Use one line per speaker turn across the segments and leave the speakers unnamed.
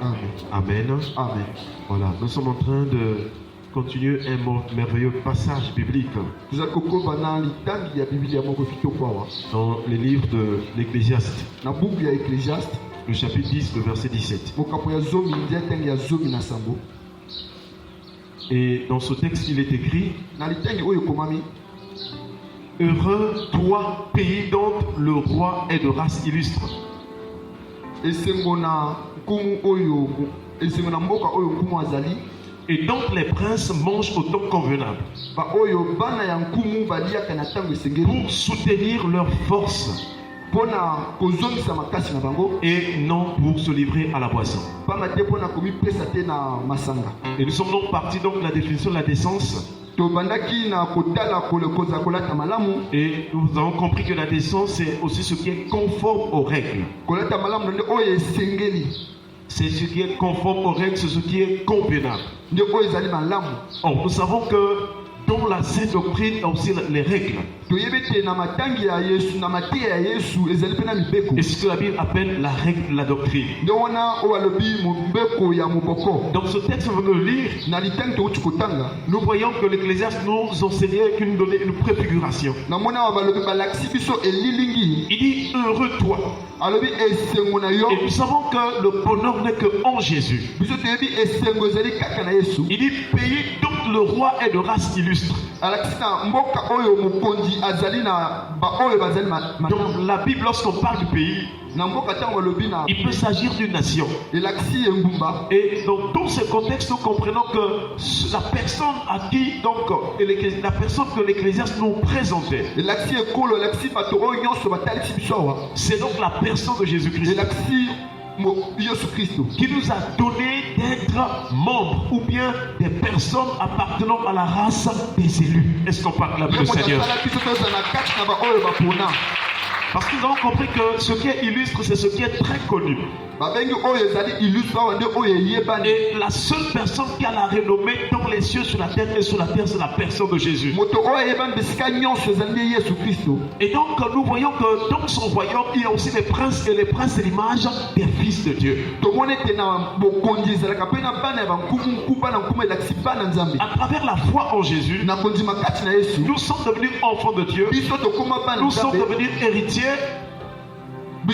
Amen.
Amen.
Voilà, nous sommes en train de continuer un merveilleux passage biblique dans les livres de l'Ecclésiaste, le chapitre 10, le verset 17. Et dans ce texte, il est écrit: heureux toi, pays dont le roi est de race illustre. Et donc les princes mangent au temps convenable pour soutenir leur force et non pour se livrer à la boisson. Et nous sommes donc partis donc de la définition de la décence. Et nous avons compris que la décence, c'est aussi ce qui est conforme aux règles. C'est ce qui est conforme aux règles, c'est ce qui est convenable. Or, nous savons que dans la sainte doctrine, il y a aussi les règles. Et ce que la Bible appelle la règle de la doctrine. Dans ce texte, on va le lire. Nous voyons que l'Ecclésiaste nous enseignait, qu'il nous donnait une préfiguration. Il dit heureux toi. Et nous savons que le bonheur n'est que en Jésus. Il dit pays dont le roi est de race illustre. Donc la Bible, lorsqu'on parle du pays, il peut s'agir d'une nation. Et dans tous ces contextes, nous comprenons que la personne à qui, donc, la personne que l'Ecclésiaste nous présentait, c'est donc la personne de Jésus-Christ qui nous a donné d'être membres ou bien des personnes appartenant à la race des élus. Est-ce qu'on parle de la Seigneur? Parce que nous avons compris que ce qui est illustre, c'est ce qui est très connu. Et la seule personne qui a la renommée dans les cieux, sur la terre et sur la terre, c'est la personne de Jésus. Et donc nous voyons que dans son royaume, il y a aussi les princes, et les princes c'est l'image des fils de Dieu. À travers la foi en Jésus, nous sommes devenus enfants de Dieu. Nous sommes devenus héritiers. Et nous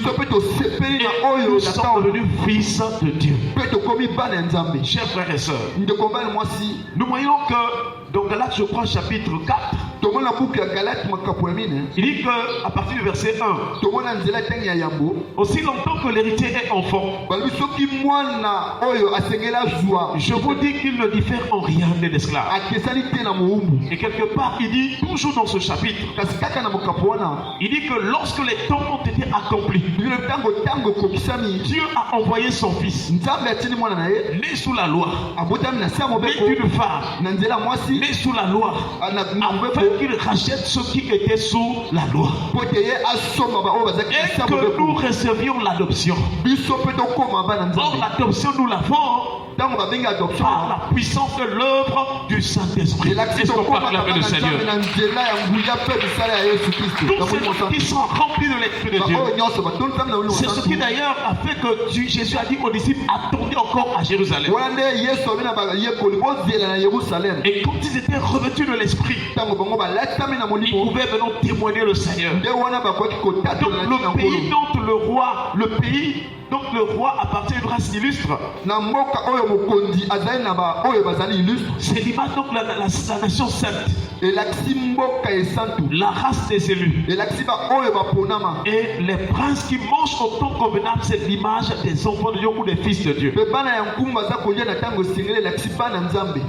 sommes devenus fils de Dieu. Chers frères et sœurs, nous voyons que dans Galates, je crois, chapitre 4, il dit qu'à partir du verset 1, aussi longtemps que l'héritier est enfant, je vous dis qu'il ne diffère en rien de l'esclave. Et quelque part, il dit, toujours dans ce chapitre, il dit que lorsque les temps ont été accomplis, Dieu a envoyé son fils, né sous la loi, né d'une femme, né sous la loi, afin qu'il rachète ceux qui étaient sous la loi, et que nous recevions l'adoption. Or l'adoption nous l'avons par la puissance de l'œuvre du Saint-Esprit. Est-ce qu'on parle la paix du Seigneur? Tous ces gens qui sont remplis de l'Esprit de Dieu, c'est ce qui d'ailleurs a fait que Jésus a dit aux disciples, attendez encore à Jérusalem. Et quand ils étaient revêtus de l'Esprit, ils pouvaient maintenant témoigner le Seigneur. Donc le pays dont le roi appartient à une race illustre, c'est l'image donc la nation sainte, la race des élus, et les princes qui mangent au temps convenable, c'est l'image des enfants de Dieu ou des fils de Dieu.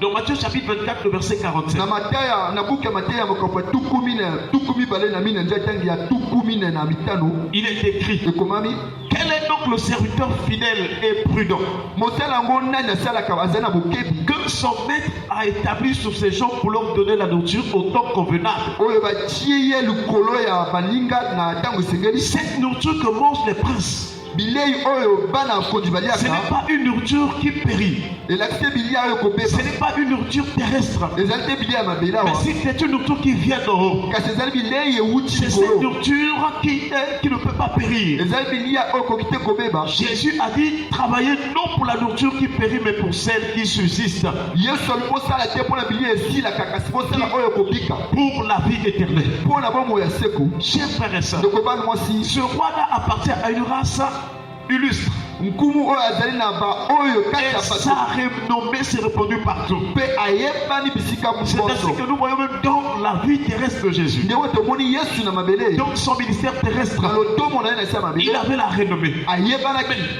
Dans Matthieu chapitre 24, le verset 47, il est écrit: quel est donc le serviteur fidèle et prudent que son maître a établi sur ses gens pour leur donner la nourriture au temps convenable? Cette nourriture que mangent les princes, Ce n'est pas une nourriture qui périt. Ce n'est pas une nourriture terrestre. Mais c'est une nourriture qui vient d'en haut. C'est cette nourriture qui ne peut pas périr. Jésus a dit, travaillez non pour la nourriture qui périt, mais pour celle qui subsiste. Pour la vie éternelle. Chers frères et sœurs, ce roi-là appartient à une race illustre. Et sa renommée s'est répandue partout. C'est ainsi que nous voyons même dans la vie terrestre de Jésus. Dans son ministère terrestre, il avait la renommée.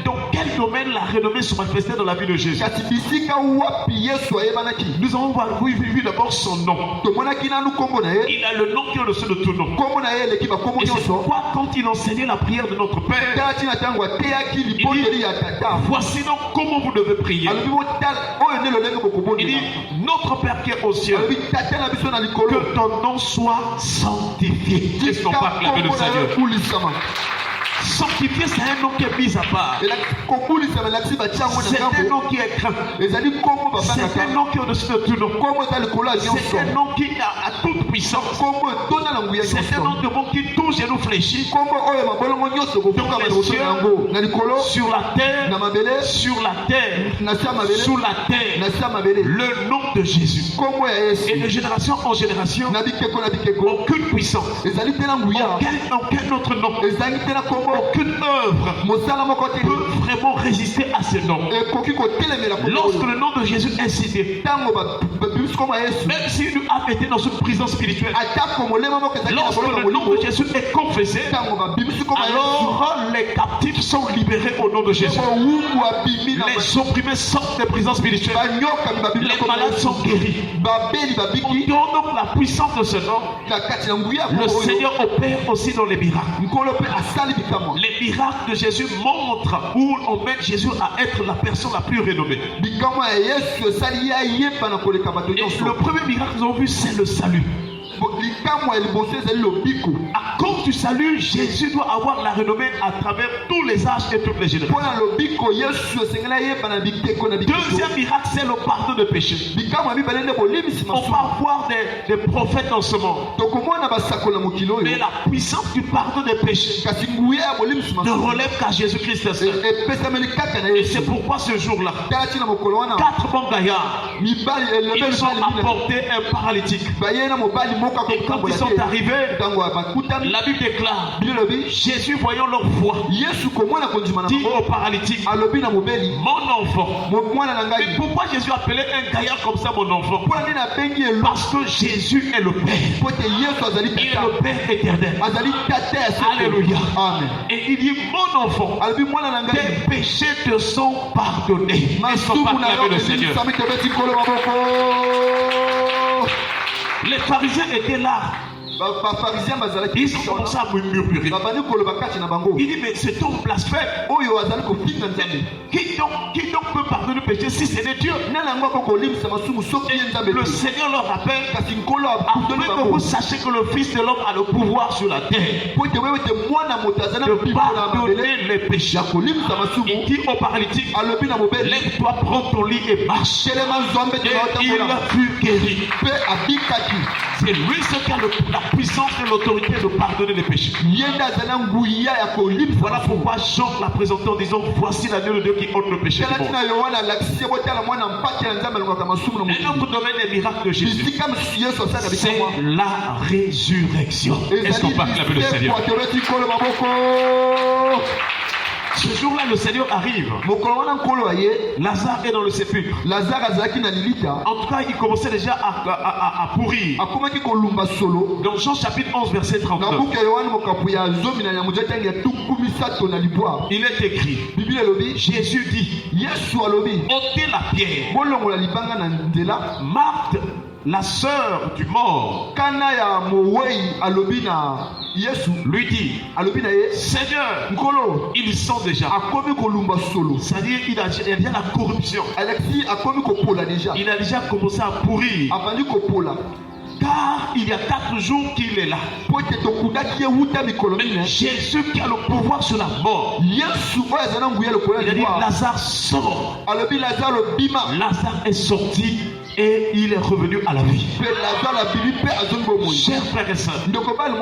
Dans quel domaine la renommée se manifestait dans la vie de Jésus? Nous avons vu d'abord son nom. Il a le nom qui est au-dessus de tout nom. Et c'est pourquoi quand il enseignait la prière de notre Père, il dit, voici donc comment vous devez prier. Il dit, notre Père qui est aux cieux, que ton nom soit sanctifié. Est-ce qu'on parle avec le Seigneur? Sanctifié, c'est un nom qui est mis à part. C'est un nom qui est craint. C'est un nom qui est au-dessus de tout nom. C'est un nom qui a toute puissance. C'est un nom de monde qui touche et nous fléchit. Dans les cieux, sur la terre, sur la terre, sous la terre, le nom de Jésus. Et de génération en génération, aucune puissance, aucun autre nom, aucune œuvre peut vraiment résister à ce nom. Lorsque le nom de Jésus est cité, même si nous avons été dans une prison spirituelle, lorsque le nom de Jésus est confessé, alors les captifs sont libérés au nom de Jésus. Les opprimés sortent des prisons spirituelles. Les malades sont guéris. On donne la puissance de ce nom. Le Seigneur opère aussi dans les miracles. Les miracles de Jésus montrent où on met Jésus à être la personne la plus renommée. Et le premier miracle que nous avons vu, c'est le salut. À cause du salut, Jésus doit avoir la renommée à travers tous les âges et toutes les générations. Deuxième miracle, c'est le pardon de péché. On va voir des prophètes en ce monde. Mais la puissance du pardon des péchés ne relève qu'à Jésus-Christ seul. Et c'est pourquoi ce jour-là, 4 bons gaillards, ils ont apporté un paralytique. Et quand ils sont arrivés, la Bible déclare, Jésus voyant leur foi, dit au paralytique, mon enfant. Mais pourquoi Jésus appelait un gaillard comme ça mon enfant? Parce que Jésus est le Père. Il est le Père éternel. Alléluia. Et il dit, mon enfant, tes péchés te sont pardonnés. Est-ce qu'on parle avec le Seigneur? Les pharisiens étaient là. Ils ont commencé à murmurer. Il dit, mais c'est un blasphème. Qui donc peut pardonner le péché si c'est Dieu? Et le Seigneur leur rappelle, afin que vous sachiez que le Fils de l'homme a le pouvoir sur la terre de pardonner les péchés. Il dit au paralytique, lève-toi, prends ton lit et marche. Et il fut guéri. C'est lui ce qui a la puissance et l'autorité de pardonner les péchés. Voilà pourquoi Jean l'a présenté en disant, voici l'agneau de Dieu qui ôte le péché du monde. Et notre domaine des miracles de Jésus, c'est la résurrection. Est-ce qu'on parle avec le Seigneur? Ce jour-là, le Seigneur arrive. Lazare est dans le sépulcre. En tout cas, il commençait déjà à pourrir. Dans Jean chapitre 11, verset 39. Il est écrit, Jésus dit, ôtez la pierre. Marthe, la sœur du mort, lui dit, Seigneur, ils sont déjà. C'est-à-dire qu'il y a déjà la corruption. Il a déjà commencé à pourrir. car il y a 4 jours qu'il est là. Mais Jésus qui a le pouvoir sur la mort, il a dit Lazare sort. Lazare est sorti et il est revenu à la vie. Chers frères et sœurs,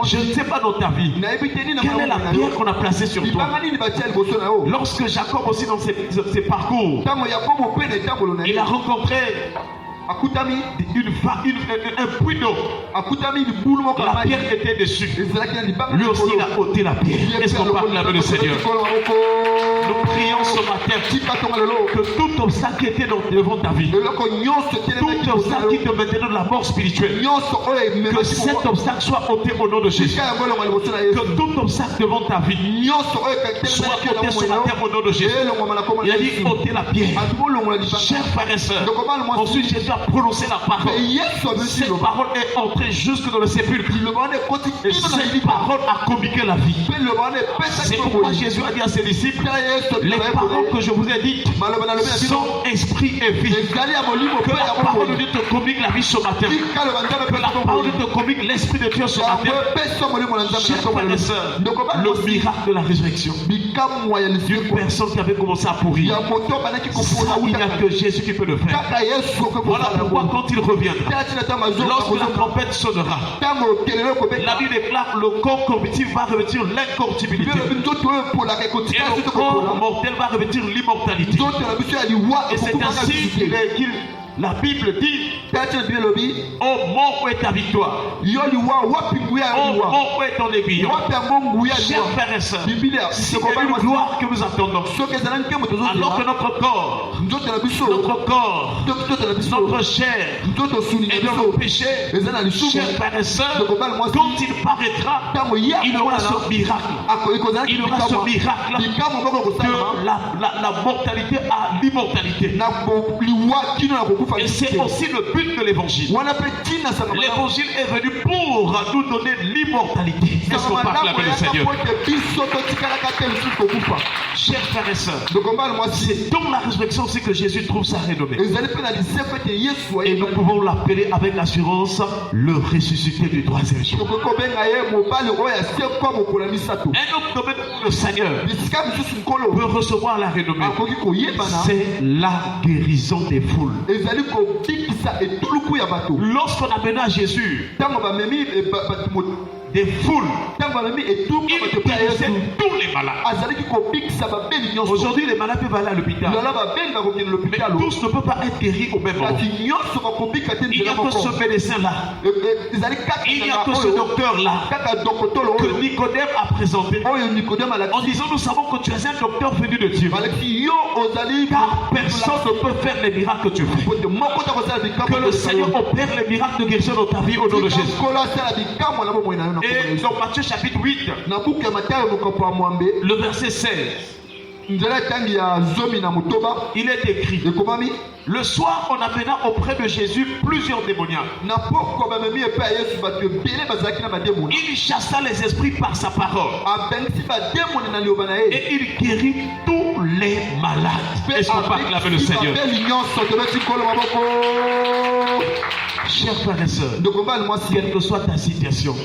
je ne sais pas dans ta vie quelle est la pierre qu'on a placée sur toi. Lorsque Jacob aussi dans ses parcours, il a rencontré un puits d'eau. La pierre était dessus. Lui aussi il a ôté la pierre. Est-ce qu'on parle la main du Seigneur? Nous prions ce matin que tout obstacle qui était devant ta vie, tout obstacle qui te mettait dans la mort spirituelle, que cet obstacle soit ôté au nom de Jésus. Que tout obstacle devant ta vie soit ôté sur la terre au nom de Jésus. Il a dit ôter la pierre. Chers frères et sœurs, ensuite Jésus a prononcé la parole. Cette parole est entrée jusque dans le sépulcre. Et cette parole a communiqué la vie. C'est pourquoi Jésus a dit à ses disciples, les paroles que je vous ai dites sont esprit et vie. Que la parole de Dieu te communique la vie ce matin. Que la parole de Dieu te communique l'esprit de Dieu ce matin. Chers frères et sœurs, le miracle de la résurrection d'une personne qui avait commencé à pourrir, il n'y a que Jésus qui peut le faire. Voilà pourquoi quand il reviendra, lorsque la trompette sonnera, la Bible déclare le corps corruptible va revêtir l'incorruptibilité et le corps mortel va revêtir l'immortalité. Et c'est ainsi la Bible dit, oh mort, où est ta victoire? Oh mort, où est ton aiguillon? Chers frères et sœurs, c'est une gloire que nous attendons. Alors que notre corps, notre chair et nos péchés, chers frères et sœurs, quand il paraîtra, il aura ce miracle. Il aura ce miracle que la mortalité a l'immortalité. Et c'est aussi le but de l'évangile. L'évangile est venu pour nous donner l'immortalité. Est-ce qu'on parle la main du Seigneur? Chers frères et sœurs, c'est dans la résurrection aussi que Jésus trouve sa renommée. Et nous pouvons l'appeler avec assurance le ressuscité du troisième jour. Un autre domaine où le Seigneur peut recevoir la renommée, c'est la guérison des foules. Lorsqu'on amena Jésus des foules, il guérissait tous les malades. Aujourd'hui, les malades peuvent aller à l'hôpital, mais tous ne peuvent pas être guéris au même moment. Il n'y a que ce médecin-là, il n'y a que ce docteur-là que Nicodème a présenté en disant, nous savons que tu es un docteur venu de Dieu, car personne ne peut faire les miracles que tu fais. Que le Seigneur opère les miracles de guérison dans ta vie au nom de Jésus. Et dans Matthieu chapitre 8, le verset 16, il est écrit, le soir on amena auprès de Jésus plusieurs démoniaques. Il chassa les esprits par sa parole et il guérit tous les malades. Est-ce qu'on parle avec le Seigneur? Chers frères et sœurs, quelle que soit ta situation,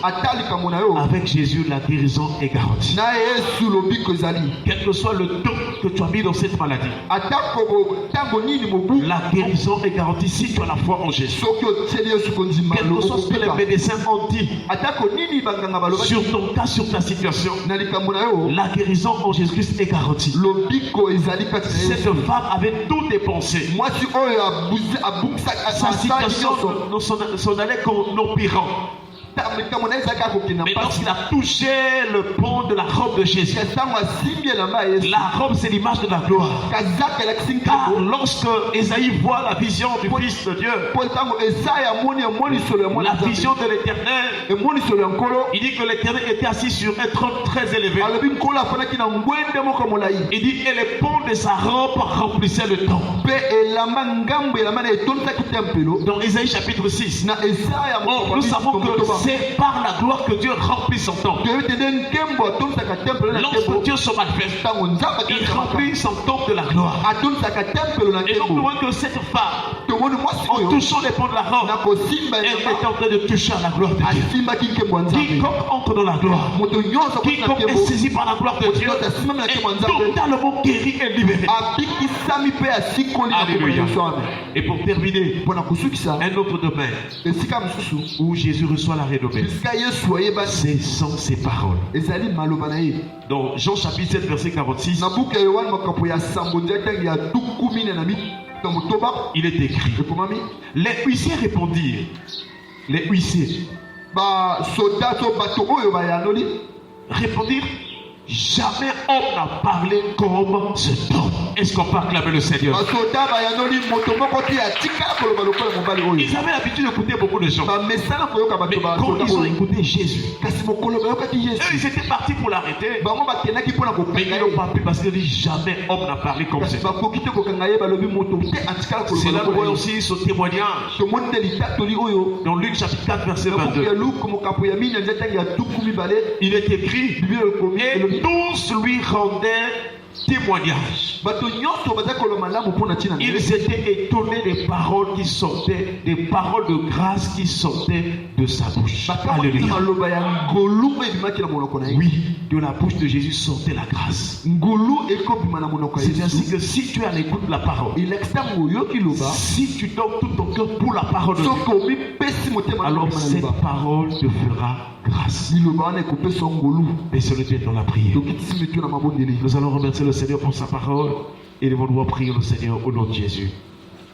avec Jésus, la guérison est garantie. Quel que soit le temps que tu as mis dans cette maladie, la guérison est garantie si tu as la foi en Jésus. Quel que soit ce que les médecins ont dit sur ton cas, sur ta situation, la guérison en Jésus-Christ est garantie. Cette femme avait tout dépensé. Sa situation s'en allait qu'en empirant. Mais lorsqu'il a touché le pont de la robe de Jésus, la robe c'est l'image de la gloire. Car lorsque Ésaïe voit la vision du Fils de Dieu, la vision de l'Éternel, il dit que l'Éternel était assis sur un trône très élevé. Il dit et les ponts de sa robe remplissaient le temple. Dans Ésaïe chapitre 6, nous savons que c'est par la gloire que Dieu remplit son temple. Lorsque Dieu se manifeste, il remplit son temple de la gloire. Et donc nous voyons que cette femme, en touchant les pans de la robe, elle est en train de toucher à la gloire de Dieu. Quiconque entre dans la gloire, quiconque est saisi par la gloire de Dieu, est totalement guéri et libéré. Alléluia. Et pour terminer, un autre domaine où Jésus reçoit la renommée, c'est sans ses paroles. Dans Jean chapitre 7 verset 46, il est écrit, les huissiers répondirent, répondirent, jamais homme n'a parlé comme cet homme. Est-ce qu'on peut acclamer le Seigneur? Ils avaient l'habitude d'écouter beaucoup de gens. Mais quand ils ont écouté Jésus, eux ils étaient partis pour l'arrêter. Mais ils n'ont pas pu parce qu'ils disent jamais homme n'a parlé comme cet homme. C'est là qu'on voit aussi ce témoignage. Dans Luc chapitre 4 verset 22. Il est écrit, et tous lui rendaient témoignage. Ils étaient étonnés des paroles qui sortaient, des paroles de grâce qui sortaient de sa bouche. Alléluia. Oui, de la bouche de Jésus sortait la grâce. C'est ainsi que si tu es à l'écoute de la parole, si tu donnes tout ton cœur pour la parole de Dieu, alors cette parole te fera grâce. Baissez le tête dans la prière. Nous allons remercier le Seigneur pour sa parole et nous allons prier le Seigneur au nom de Jésus.